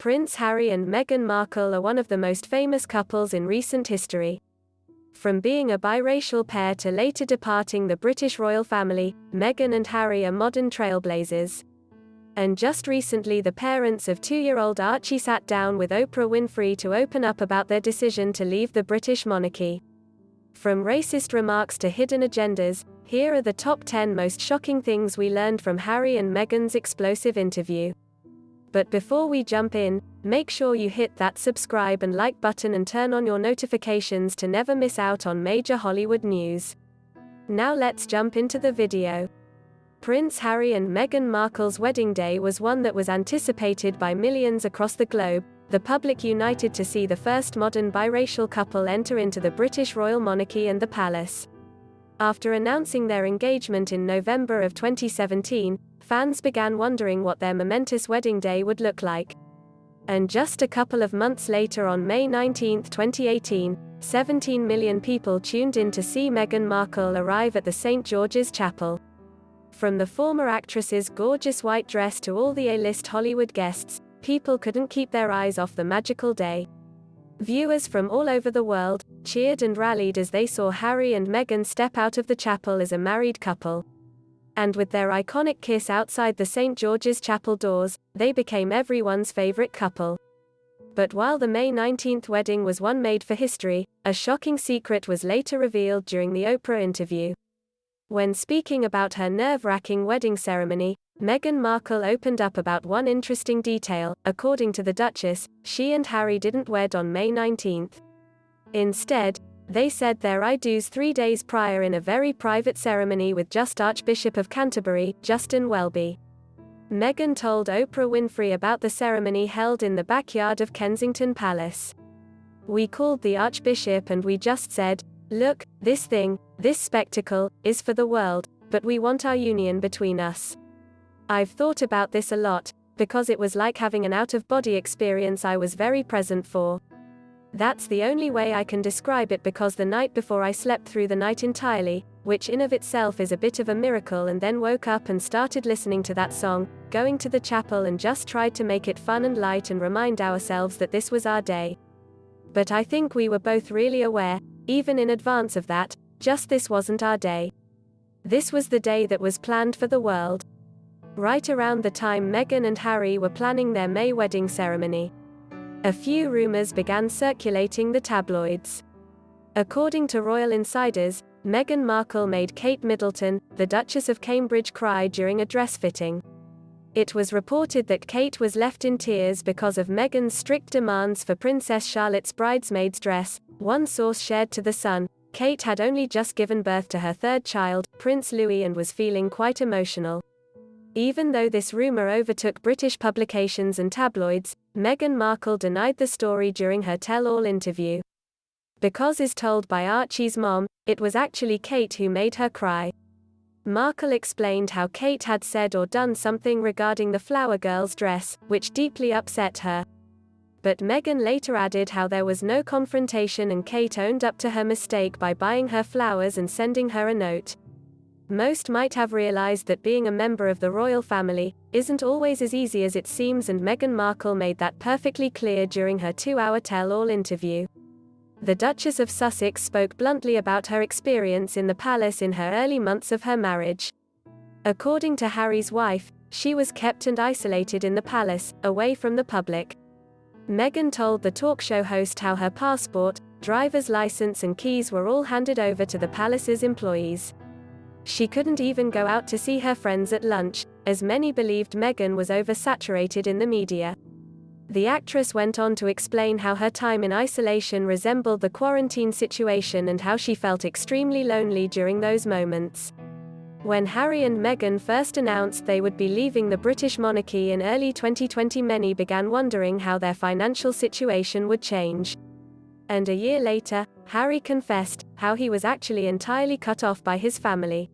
Prince Harry and Meghan Markle are one of the most famous couples in recent history. From being a biracial pair to later departing the British royal family, Meghan and Harry are modern trailblazers. And just recently the parents of 2-year-old Archie sat down with Oprah Winfrey to open up about their decision to leave the British monarchy. From racist remarks to hidden agendas, here are the top 10 most shocking things we learned from Harry and Meghan's explosive interview. But before we jump in, make sure you hit that subscribe and like button and turn on your notifications to never miss out on major Hollywood news. Now let's jump into the video. Prince Harry and Meghan Markle's wedding day was one that was anticipated by millions across the globe, the public united to see the first modern biracial couple enter into the British royal monarchy and the palace. After announcing their engagement in November of 2017, fans began wondering what their momentous wedding day would look like. And just a couple of months later, on May 19, 2018, 17 million people tuned in to see Meghan Markle arrive at the St. George's Chapel. From the former actress's gorgeous white dress to all the A-list Hollywood guests, people couldn't keep their eyes off the magical day. Viewers from all over the world cheered and rallied as they saw Harry and Meghan step out of the chapel as a married couple. And with their iconic kiss outside the St. George's Chapel doors, they became everyone's favorite couple. But while the May 19 wedding was one made for history, a shocking secret was later revealed during the Oprah interview. When speaking about her nerve-wracking wedding ceremony, Meghan Markle opened up about one interesting detail. According to the Duchess, she and Harry didn't wed on May 19. Instead, they said their I-dos 3 days prior in a very private ceremony with just Archbishop of Canterbury, Justin Welby. Meghan told Oprah Winfrey about the ceremony held in the backyard of Kensington Palace. "We called the Archbishop and we just said, look, this spectacle, is for the world, but we want our union between us. I've thought about this a lot, because it was like having an out-of-body experience I was very present for. That's the only way I can describe it, because the night before I slept through the night entirely, which in of itself is a bit of a miracle, and then woke up and started listening to that song, going to the chapel, and just tried to make it fun and light and remind ourselves that this was our day. But I think we were both really aware, even in advance of that, just this wasn't our day. This was the day that was planned for the world." Right around the time Meghan and Harry were planning their May wedding ceremony, a few rumors began circulating the tabloids. According to royal insiders, Meghan Markle made Kate Middleton, the Duchess of Cambridge, cry during a dress fitting. It was reported that Kate was left in tears because of Meghan's strict demands for Princess Charlotte's bridesmaid's dress. One source shared to The Sun, Kate had only just given birth to her third child, Prince Louis, and was feeling quite emotional. Even though this rumor overtook British publications and tabloids, Meghan Markle denied the story during her tell-all interview. Because, as told by Archie's mom, it was actually Kate who made her cry. Markle explained how Kate had said or done something regarding the flower girl's dress, which deeply upset her. But Meghan later added how there was no confrontation and Kate owned up to her mistake by buying her flowers and sending her a note. Most might have realized that being a member of the royal family isn't always as easy as it seems, and Meghan Markle made that perfectly clear during her 2-hour tell-all interview. The Duchess of Sussex spoke bluntly about her experience in the palace in her early months of her marriage. According to Harry's wife, she was kept and isolated in the palace, away from the public. Meghan told the talk show host how her passport, driver's license and keys were all handed over to the palace's employees. She couldn't even go out to see her friends at lunch, as many believed Meghan was oversaturated in the media. The actress went on to explain how her time in isolation resembled the quarantine situation and how she felt extremely lonely during those moments. When Harry and Meghan first announced they would be leaving the British monarchy in early 2020, many began wondering how their financial situation would change. And a year later, Harry confessed how he was actually entirely cut off by his family.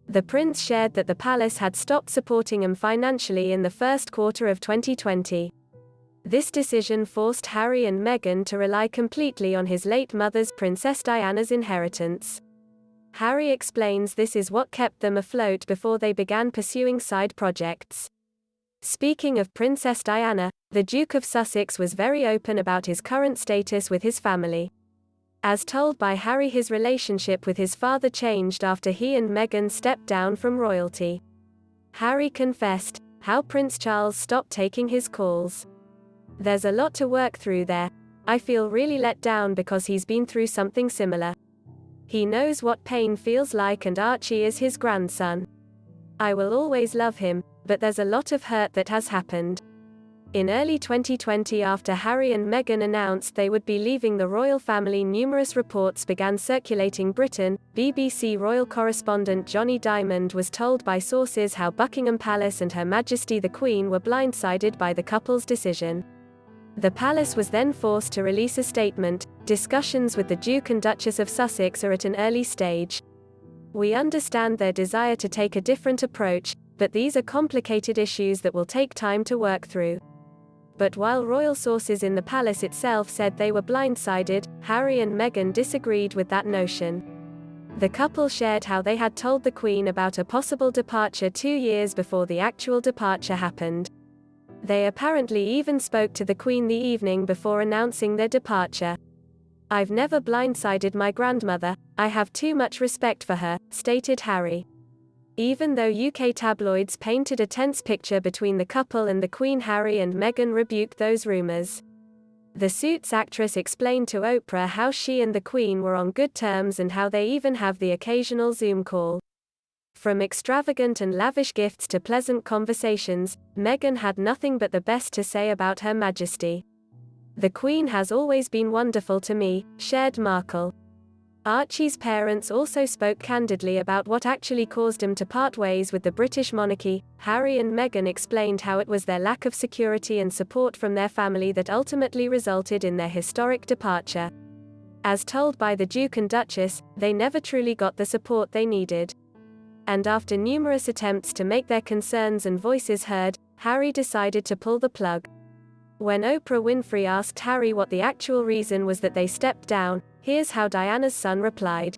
The prince shared that the palace had stopped supporting him financially in the first quarter of 2020. This decision forced Harry and Meghan to rely completely on his late mother's, Princess Diana's, inheritance. Harry explains this is what kept them afloat before they began pursuing side projects. Speaking of Princess Diana, The Duke of Sussex was very open about his current status with his family. As told by Harry, his relationship with his father changed after he and Meghan stepped down from royalty. Harry confessed how Prince Charles stopped taking his calls. "There's a lot to work through there. I feel really let down because he's been through something similar. He knows what pain feels like, and Archie is his grandson. I will always love him, but there's a lot of hurt that has happened." In early 2020, after Harry and Meghan announced they would be leaving the royal family, numerous reports began circulating Britain. BBC royal correspondent Johnny Diamond was told by sources how Buckingham Palace and Her Majesty the Queen were blindsided by the couple's decision. The palace was then forced to release a statement. "Discussions with the Duke and Duchess of Sussex are at an early stage. We understand their desire to take a different approach, but these are complicated issues that will take time to work through." But while royal sources in the palace itself said they were blindsided, Harry and Meghan disagreed with that notion. The couple shared how they had told the Queen about a possible departure 2 years before the actual departure happened. They apparently even spoke to the Queen the evening before announcing their departure. "I've never blindsided my grandmother, I have too much respect for her," stated Harry. Even though UK tabloids painted a tense picture between the couple and the Queen, Harry and Meghan rebuked those rumours. The Suits actress explained to Oprah how she and the Queen were on good terms and how they even have the occasional Zoom call. From extravagant and lavish gifts to pleasant conversations, Meghan had nothing but the best to say about Her Majesty. "The Queen has always been wonderful to me," shared Markle. Archie's parents also spoke candidly about what actually caused them to part ways with the British monarchy. Harry and Meghan explained how it was their lack of security and support from their family that ultimately resulted in their historic departure. As told by the Duke and Duchess, they never truly got the support they needed. And after numerous attempts to make their concerns and voices heard, Harry decided to pull the plug. When Oprah Winfrey asked Harry what the actual reason was that they stepped down, here's how Diana's son replied.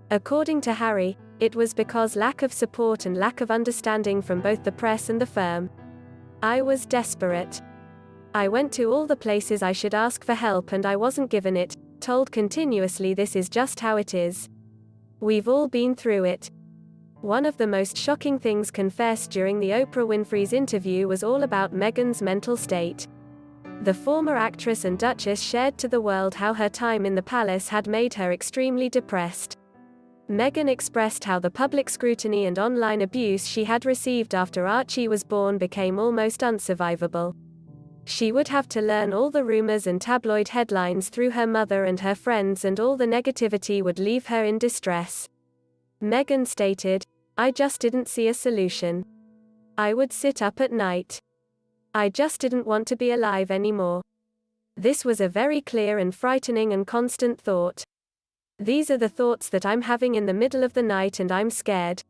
According to Harry, it was because lack of support and lack of understanding from both the press and the firm. "I was desperate. I went to all the places I should ask for help and I wasn't given it, told continuously this is just how it is. We've all been through it." One of the most shocking things confessed during the Oprah Winfrey's interview was all about Meghan's mental state. The former actress and Duchess shared to the world how her time in the palace had made her extremely depressed. Meghan expressed how the public scrutiny and online abuse she had received after Archie was born became almost unsurvivable. She would have to learn all the rumors and tabloid headlines through her mother and her friends, and all the negativity would leave her in distress. Meghan stated, "I just didn't see a solution. I would sit up at night. I just didn't want to be alive anymore. This was a very clear and frightening and constant thought. These are the thoughts that I'm having in the middle of the night, and I'm scared.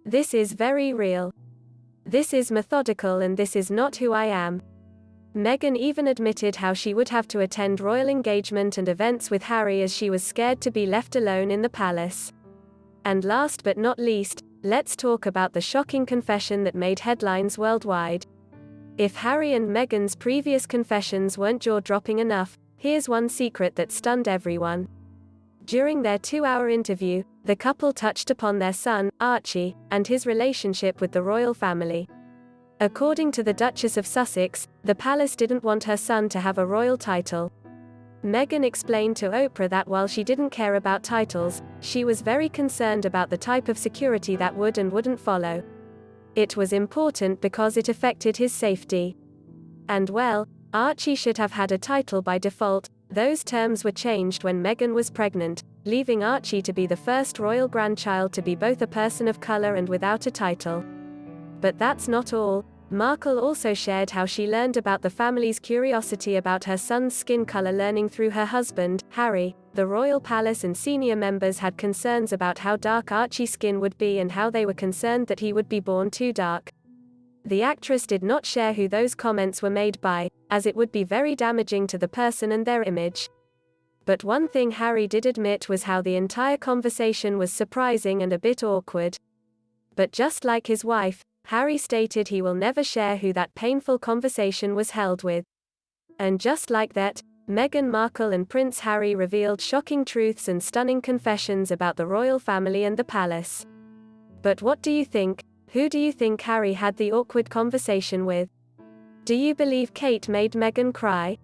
This is very real. This is methodical, and this is not who I am." Meghan even admitted how she would have to attend royal engagement and events with Harry as she was scared to be left alone in the palace. And last but not least, let's talk about the shocking confession that made headlines worldwide. If Harry and Meghan's previous confessions weren't jaw-dropping enough, here's one secret that stunned everyone. During their 2-hour interview, the couple touched upon their son, Archie, and his relationship with the royal family. According to the Duchess of Sussex, the palace didn't want her son to have a royal title. Meghan explained to Oprah that while she didn't care about titles, she was very concerned about the type of security that would and wouldn't follow. It was important because it affected his safety. And well, Archie should have had a title by default. Those terms were changed when Meghan was pregnant, leaving Archie to be the first royal grandchild to be both a person of color and without a title. But that's not all. Markle also shared how she learned about the family's curiosity about her son's skin color learning through her husband, Harry. The royal palace and senior members had concerns about how dark Archie's skin would be and how they were concerned that he would be born too dark. The actress did not share who those comments were made by, as it would be very damaging to the person and their image. But one thing Harry did admit was how the entire conversation was surprising and a bit awkward. But just like his wife, Harry stated he will never share who that painful conversation was held with. And just like that, Meghan Markle and Prince Harry revealed shocking truths and stunning confessions about the royal family and the palace. But what do you think? Who do you think Harry had the awkward conversation with? Do you believe Kate made Meghan cry?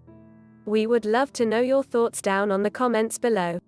We would love to know your thoughts down on the comments below.